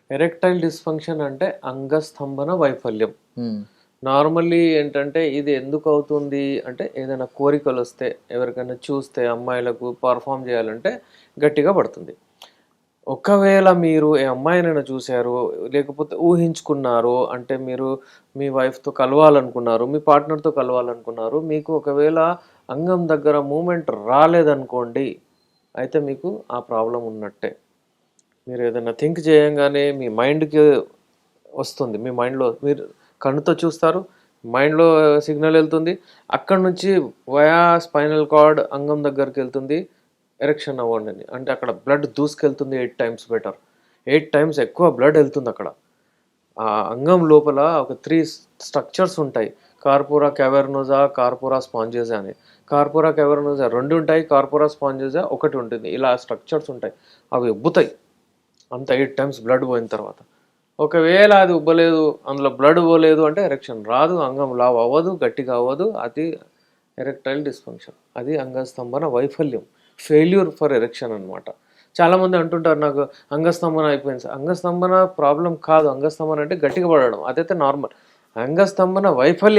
Erectile dysfunction అంటే అంగస్తంభన వైఫల్యం. ఉమ్, normally ఏంటంటే ఇది ఎందుకు అవుతుంది అంటే ఏదైనా కోరికలు వస్తే ఎవరికైనా చూస్తే అమ్మాయిలకు పర్ఫామ్ చేయాలంటే గట్టిగా పడుతుంది. ఒకవేళ మీరు ఏ అమ్మాయినైనా చూశారు, లేకపోతే ఊహించుకున్నారు అంటే మీరు మీ వైఫ్‌తో కలవాలనుకున్నారు, మీ పార్ట్నర్‌తో కలవాలనుకున్నారు. మీకు ఒకవేళ అంగం దగ్గర మూవ్‌మెంట్ రాలేదనుకోండి, అయితే మీకు ఆ ప్రాబ్లమ్ ఉన్నట్టే. మీరు ఏదైనా థింక్ చేయంగానే మీ మైండ్‌కి వస్తుంది. మీ మైండ్‌లో మీరు కన్నుతో చూస్తారు. మైండ్‌లో సిగ్నల్ ఎళ్తుంది. అక్కడి నుంచి వయా స్పైనల్ కార్డ్ అంగం దగ్గరికెళ్తుంది. ఎరెక్షన్ అవ్వండి. అంటే అక్కడ బ్లడ్ దూసుకెళ్తుంది 8 టైమ్స్ బెటర్. 8 టైమ్స్ ఎక్కువ బ్లడ్ ఎళ్తుందక్కడ. ఆ అంగం లోపల ఒక 3 స్ట్రక్చర్స్ ఉంటాయి. కార్పోరా క్యావర్నోసా, కార్పోరా స్పాంజియోసా అని. కార్పోరా క్యావర్నోసా 2 ఉంటాయి. కార్పోరా స్పాంజియోసా 1 ఉంటుంది. ఇలా స్ట్రక్చర్స్ ఉంటాయి. అవి ఉబ్బుతాయి. అంత 8 టైమ్స్ బ్లడ్ పోయిన తర్వాత. ఒకవేళ అది ఉబ్బలేదు, అందులో బ్లడ్ పోలేదు అంటే ఎరెక్షన్ రాదు, అంగం లావు అవ్వదు, గట్టిగా అవ్వదు. అది ఎరెక్టైల్ డిస్ఫంక్షన్. అది అంగస్తంభన వైఫల్యం. ఫెయిల్యూర్ ఫర్ ఎరెక్షన్ అనమాట. చాలామంది అంటుంటారు నాకు అంగస్తంభన అయిపోయింది సార్. అంగస్తంభన ప్రాబ్లం కాదు. అంగస్తంభన అంటే గట్టిగా పడడం. అదైతే నార్మల్. అంగస్తంభన వైఫల్యం